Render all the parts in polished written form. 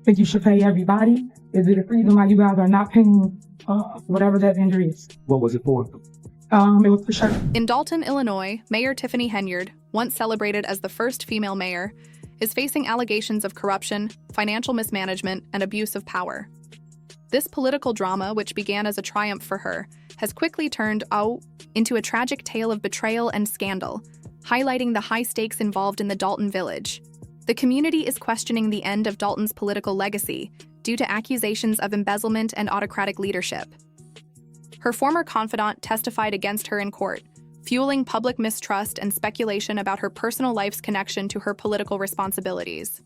think you should pay everybody? Is it a reason why you guys are not paying whatever that injury is? What was it for? It was for sure. In Dalton, Illinois, Mayor Tiffany Henyard, once celebrated as the first female mayor, is facing allegations of corruption, financial mismanagement, and abuse of power. This political drama, which began as a triumph for her, has quickly turned into a tragic tale of betrayal and scandal, highlighting the high stakes involved in the Dalton village. The community is questioning the end of Dalton's political legacy due to accusations of embezzlement and autocratic leadership. Her former confidant testified against her in court, fueling public mistrust and speculation about her personal life's connection to her political responsibilities.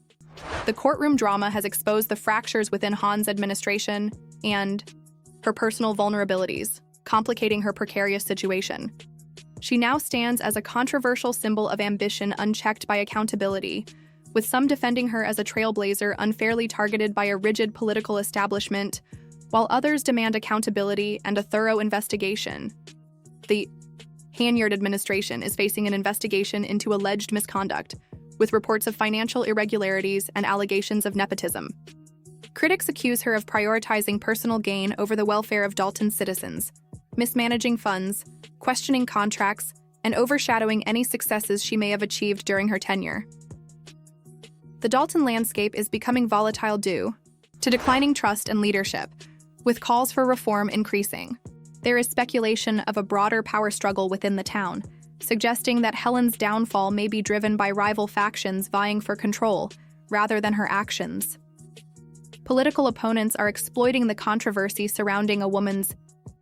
The courtroom drama has exposed the fractures within Han's administration and her personal vulnerabilities, complicating her precarious situation. She now stands as a controversial symbol of ambition unchecked by accountability, with some defending her as a trailblazer unfairly targeted by a rigid political establishment, while others demand accountability and a thorough investigation. The Henyard administration is facing an investigation into alleged misconduct, with reports of financial irregularities and allegations of nepotism. Critics accuse her of prioritizing personal gain over the welfare of Dalton's citizens, mismanaging funds, questioning contracts, and overshadowing any successes she may have achieved during her tenure. The Dalton landscape is becoming volatile due to declining trust and leadership, with calls for reform increasing. There is speculation of a broader power struggle within the town, suggesting that Helen's downfall may be driven by rival factions vying for control, rather than her actions. Political opponents are exploiting the controversy surrounding a woman's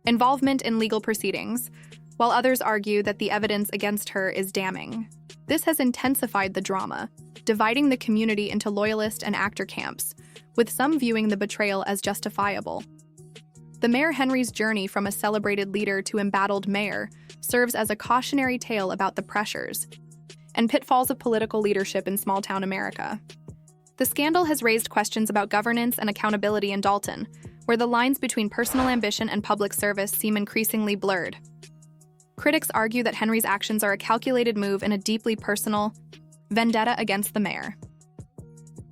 involvement in legal proceedings, while others argue that the evidence against her is damning. This has intensified the drama, dividing the community into loyalist and actor camps, with some viewing the betrayal as justifiable. The Mayor Henry's journey from a celebrated leader to embattled mayor serves as a cautionary tale about the pressures and pitfalls of political leadership in small-town America. The scandal has raised questions about governance and accountability in Dalton, where the lines between personal ambition and public service seem increasingly blurred. Critics argue that Henry's actions are a calculated move in a deeply personal vendetta against the mayor.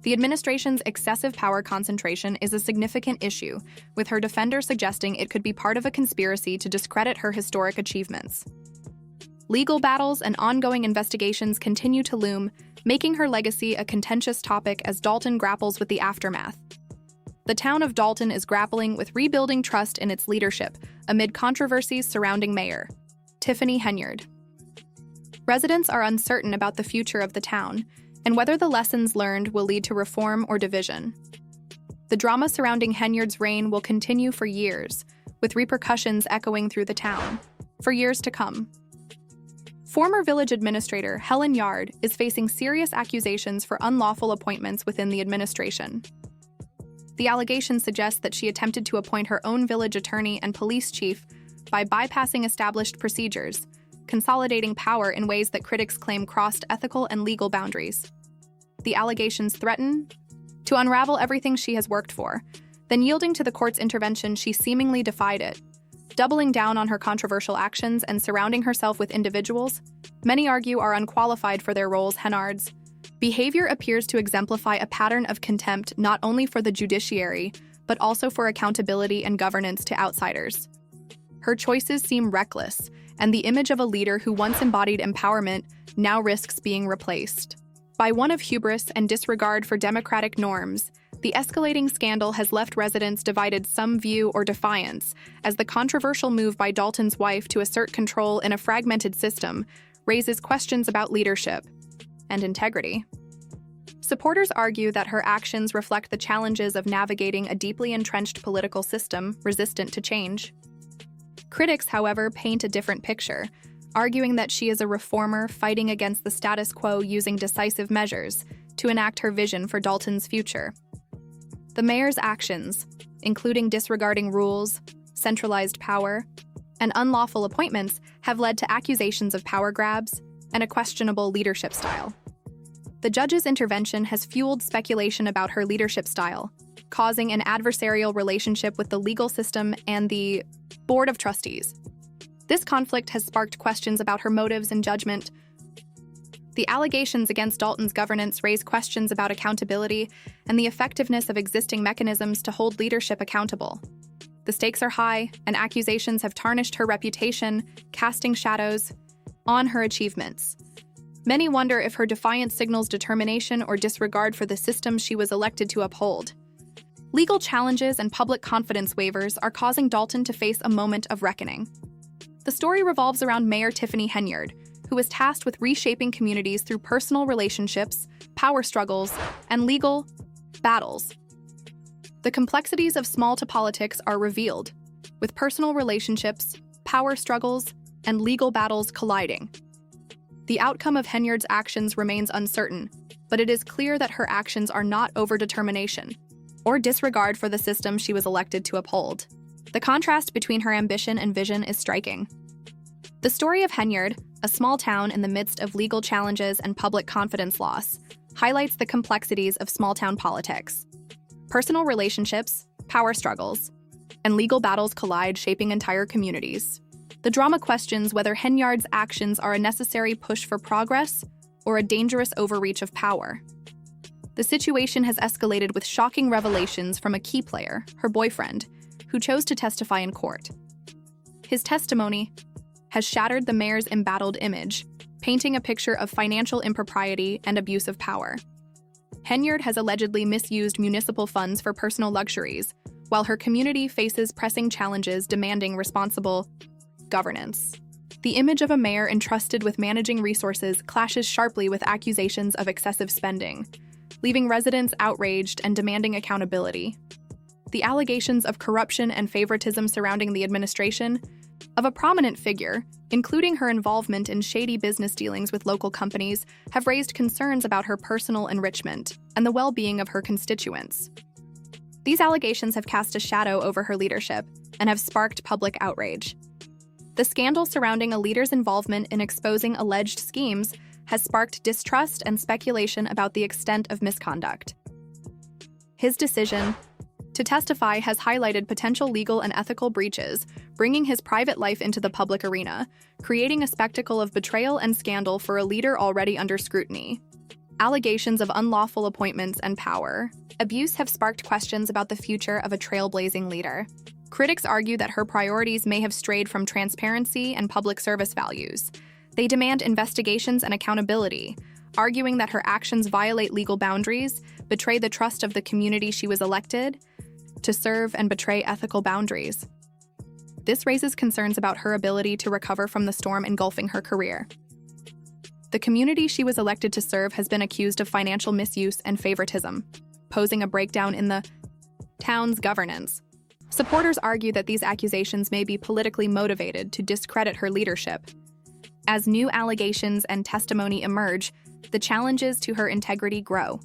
The administration's excessive power concentration is a significant issue, with her defender suggesting it could be part of a conspiracy to discredit her historic achievements. Legal battles and ongoing investigations continue to loom, making her legacy a contentious topic as Dalton grapples with the aftermath. The town of Dalton is grappling with rebuilding trust in its leadership amid controversies surrounding Mayor Tiffany Henyard. Residents are uncertain about the future of the town and whether the lessons learned will lead to reform or division. The drama surrounding Henyard's reign will continue for years, with repercussions echoing through the town for years to come. Former village administrator Helen Yard is facing serious accusations for unlawful appointments within the administration. The allegations suggest that she attempted to appoint her own village attorney and police chief by bypassing established procedures, consolidating power in ways that critics claim crossed ethical and legal boundaries. The allegations threaten to unravel everything she has worked for. Then, yielding to the court's intervention, she seemingly defied it, doubling down on her controversial actions and surrounding herself with individuals many argue are unqualified for their roles. Henyard's behavior appears to exemplify a pattern of contempt not only for the judiciary, but also for accountability and governance to outsiders. Her choices seem reckless, and the image of a leader who once embodied empowerment now risks being replaced by one of hubris and disregard for democratic norms. The escalating scandal has left residents divided, some view or defiance, as the controversial move by Dalton's wife to assert control in a fragmented system raises questions about leadership and integrity. Supporters argue that her actions reflect the challenges of navigating a deeply entrenched political system resistant to change. Critics, however, paint a different picture, arguing that she is a reformer fighting against the status quo using decisive measures to enact her vision for Dalton's future. The mayor's actions, including disregarding rules, centralized power, and unlawful appointments, have led to accusations of power grabs and a questionable leadership style. The judge's intervention has fueled speculation about her leadership style, causing an adversarial relationship with the legal system and the Board of Trustees. This conflict has sparked questions about her motives and judgment. The allegations against Dalton's governance raise questions about accountability and the effectiveness of existing mechanisms to hold leadership accountable. The stakes are high, and accusations have tarnished her reputation, casting shadows on her achievements. Many wonder if her defiance signals determination or disregard for the system she was elected to uphold. Legal challenges and public confidence waivers are causing Dalton to face a moment of reckoning. The story revolves around Mayor Tiffany Henyard, who was tasked with reshaping communities through personal relationships, power struggles, and legal battles. The complexities of small-to politics are revealed, with personal relationships, power struggles, and legal battles colliding. The outcome of Henyard's actions remains uncertain, but it is clear that her actions are not overdetermination or disregard for the system she was elected to uphold. The contrast between her ambition and vision is striking. The story of Henyard, a small town in the midst of legal challenges and public confidence loss, highlights the complexities of small-town politics. Personal relationships, power struggles, and legal battles collide, shaping entire communities. The drama questions whether Henyard's actions are a necessary push for progress or a dangerous overreach of power. The situation has escalated with shocking revelations from a key player, her boyfriend, who chose to testify in court. His testimony has shattered the mayor's embattled image, painting a picture of financial impropriety and abuse of power. Henyard has allegedly misused municipal funds for personal luxuries, while her community faces pressing challenges demanding responsible governance. The image of a mayor entrusted with managing resources clashes sharply with accusations of excessive spending, leaving residents outraged and demanding accountability. The allegations of corruption and favoritism surrounding the administration of a prominent figure, including her involvement in shady business dealings with local companies, have raised concerns about her personal enrichment and the well-being of her constituents. These allegations have cast a shadow over her leadership and have sparked public outrage. The scandal surrounding a leader's involvement in exposing alleged schemes has sparked distrust and speculation about the extent of misconduct. His decision to testify has highlighted potential legal and ethical breaches, bringing his private life into the public arena, creating a spectacle of betrayal and scandal for a leader already under scrutiny. Allegations of unlawful appointments and power abuse have sparked questions about the future of a trailblazing leader. Critics argue that her priorities may have strayed from transparency and public service values. They demand investigations and accountability, arguing that her actions violate legal boundaries, betray the trust of the community she was elected to serve, and betray ethical boundaries. This raises concerns about her ability to recover from the storm engulfing her career. The community she was elected to serve has been accused of financial misuse and favoritism, posing a breakdown in the town's governance. Supporters argue that these accusations may be politically motivated to discredit her leadership. As new allegations and testimony emerge, the challenges to her integrity grow.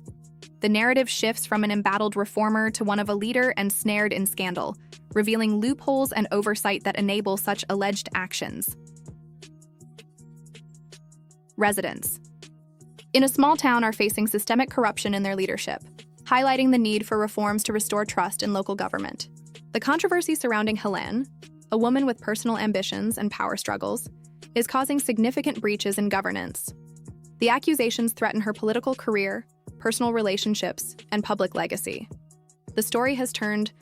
The narrative shifts from an embattled reformer to one of a leader ensnared in scandal, revealing loopholes and oversight that enable such alleged actions. Residents in a small town are facing systemic corruption in their leadership, highlighting the need for reforms to restore trust in local government. The controversy surrounding Helene, a woman with personal ambitions and power struggles, is causing significant breaches in governance. The accusations threaten her political career, personal relationships, and public legacy. The story has turned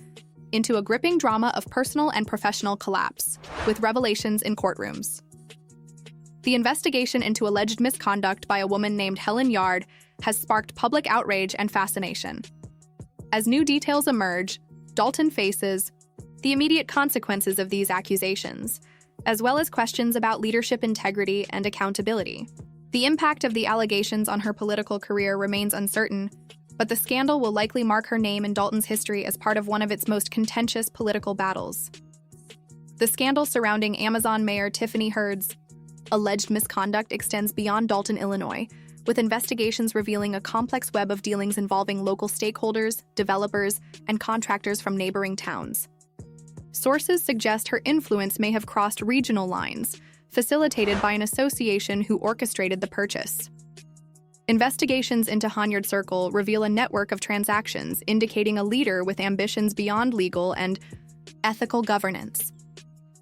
into a gripping drama of personal and professional collapse, with revelations in courtrooms. The investigation into alleged misconduct by a woman named Henyard has sparked public outrage and fascination. As new details emerge, Dalton faces the immediate consequences of these accusations, as well as questions about leadership integrity and accountability. The impact of the allegations on her political career remains uncertain, but the scandal will likely mark her name in Dalton's history as part of one of its most contentious political battles. The scandal surrounding Amazon Mayor Tiffany Henyard's alleged misconduct extends beyond Dalton, Illinois, with investigations revealing a complex web of dealings involving local stakeholders, developers, and contractors from neighboring towns. Sources suggest her influence may have crossed regional lines, facilitated by an association who orchestrated the purchase. Investigations into Henyard Circle reveal a network of transactions indicating a leader with ambitions beyond legal and ethical governance.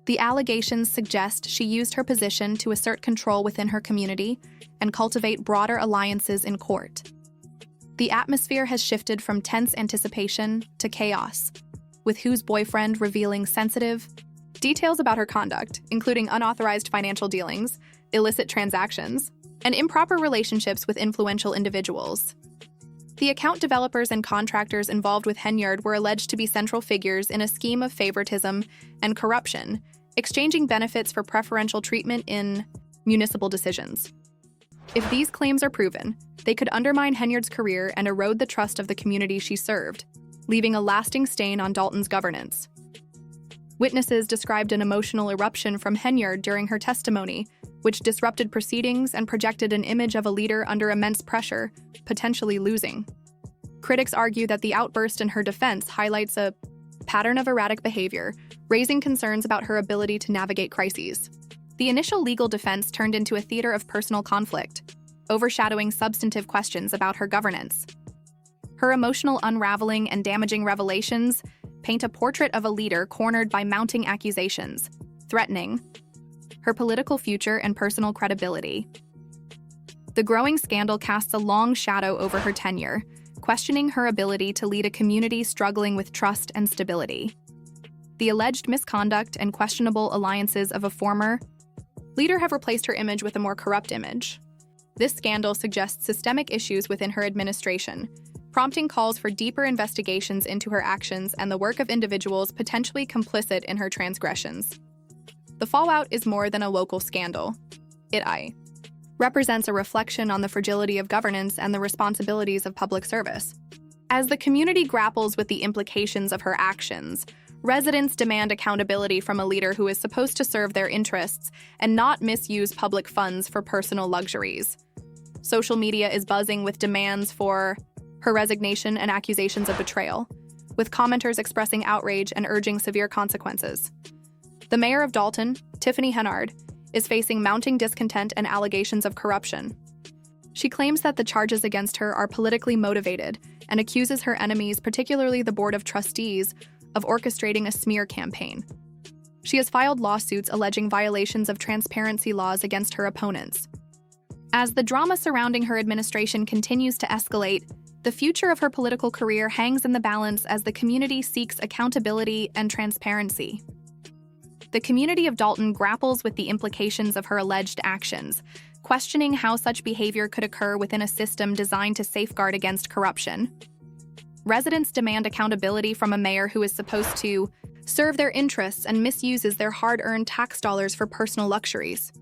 The allegations suggest she used her position to assert control within her community and cultivate broader alliances in court. The atmosphere has shifted from tense anticipation to chaos, with Hu's boyfriend revealing sensitive details about her conduct, including unauthorized financial dealings, illicit transactions, and improper relationships with influential individuals. The account developers and contractors involved with Henyard were alleged to be central figures in a scheme of favoritism and corruption, exchanging benefits for preferential treatment in municipal decisions. If these claims are proven, they could undermine Henyard's career and erode the trust of the community she served, leaving a lasting stain on Dalton's governance. Witnesses described an emotional eruption from Henyard during her testimony, which disrupted proceedings and projected an image of a leader under immense pressure, potentially losing. Critics argue that the outburst in her defense highlights a pattern of erratic behavior, raising concerns about her ability to navigate crises. The initial legal defense turned into a theater of personal conflict, overshadowing substantive questions about her governance. Her emotional unraveling and damaging revelations paint a portrait of a leader cornered by mounting accusations, threatening her political future and personal credibility. The growing scandal casts a long shadow over her tenure, questioning her ability to lead a community struggling with trust and stability. The alleged misconduct and questionable alliances of a former leader have replaced her image with a more corrupt image. This scandal suggests systemic issues within her administration, prompting calls for deeper investigations into her actions and the work of individuals potentially complicit in her transgressions. The fallout is more than a local scandal. It represents a reflection on the fragility of governance and the responsibilities of public service. As the community grapples with the implications of her actions, residents demand accountability from a leader who is supposed to serve their interests and not misuse public funds for personal luxuries. Social media is buzzing with demands for her resignation and accusations of betrayal, with commenters expressing outrage and urging severe consequences. The mayor of Dalton, Tiffany Henyard, is facing mounting discontent and allegations of corruption. She claims that the charges against her are politically motivated and accuses her enemies, particularly the Board of Trustees, of orchestrating a smear campaign. She has filed lawsuits alleging violations of transparency laws against her opponents. As the drama surrounding her administration continues to escalate, the future of her political career hangs in the balance as the community seeks accountability and transparency. The community of Dalton grapples with the implications of her alleged actions, questioning how such behavior could occur within a system designed to safeguard against corruption. Residents demand accountability from a mayor who is supposed to serve their interests and misuses their hard-earned tax dollars for personal luxuries.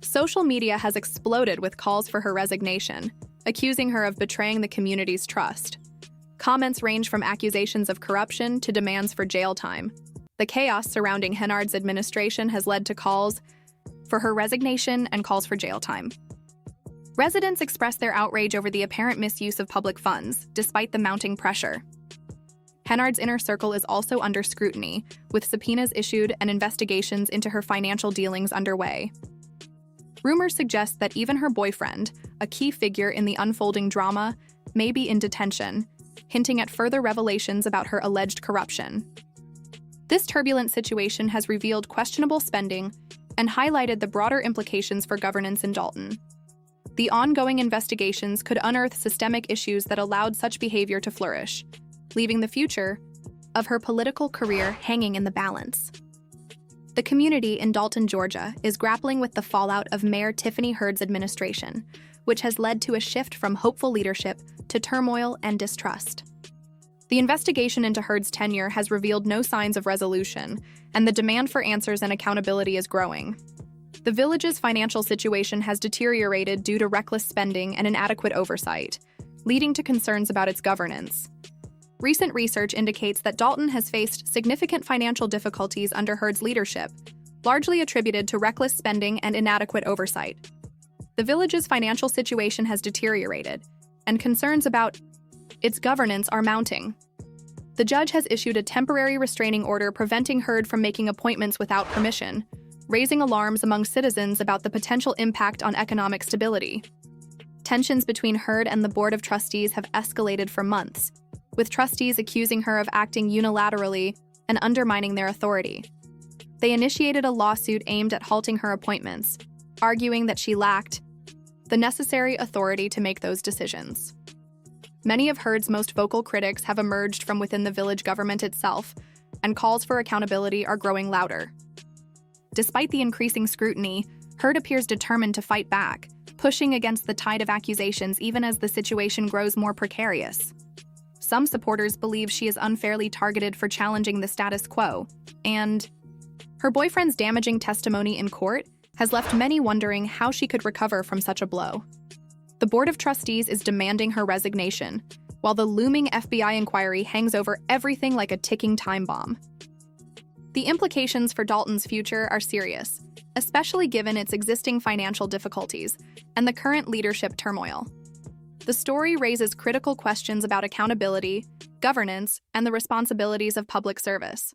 Social media has exploded with calls for her resignation, accusing her of betraying the community's trust. Comments range from accusations of corruption to demands for jail time. The chaos surrounding Henyard's administration has led to calls for her resignation and calls for jail time. Residents express their outrage over the apparent misuse of public funds, despite the mounting pressure. Henyard's inner circle is also under scrutiny, with subpoenas issued and investigations into her financial dealings underway. Rumors suggest that even her boyfriend, a key figure in the unfolding drama, may be in detention, hinting at further revelations about her alleged corruption. This turbulent situation has revealed questionable spending and highlighted the broader implications for governance in Dalton. The ongoing investigations could unearth systemic issues that allowed such behavior to flourish, leaving the future of her political career hanging in the balance. The community in Dalton, Georgia, is grappling with the fallout of Mayor Tiffany Henyard's administration, which has led to a shift from hopeful leadership to turmoil and distrust. The investigation into Henyard's tenure has revealed no signs of resolution, and the demand for answers and accountability is growing. The village's financial situation has deteriorated due to reckless spending and inadequate oversight, leading to concerns about its governance. Recent research indicates that Dalton has faced significant financial difficulties under Henyard's leadership, largely attributed to reckless spending and inadequate oversight. The village's financial situation has deteriorated, and concerns about its governance are mounting. The judge has issued a temporary restraining order preventing Henyard from making appointments without permission, raising alarms among citizens about the potential impact on economic stability. Tensions between Henyard and the Board of Trustees have escalated for months, with trustees accusing her of acting unilaterally and undermining their authority. They initiated a lawsuit aimed at halting her appointments, arguing that she lacked the necessary authority to make those decisions. Many of Heard's most vocal critics have emerged from within the village government itself, and calls for accountability are growing louder. Despite the increasing scrutiny, Heard appears determined to fight back, pushing against the tide of accusations even as the situation grows more precarious. Some supporters believe she is unfairly targeted for challenging the status quo, and her boyfriend's damaging testimony in court has left many wondering how she could recover from such a blow. The Board of Trustees is demanding her resignation, while the looming FBI inquiry hangs over everything like a ticking time bomb. The implications for Dalton's future are serious, especially given its existing financial difficulties and the current leadership turmoil. The story raises critical questions about accountability, governance, and the responsibilities of public service.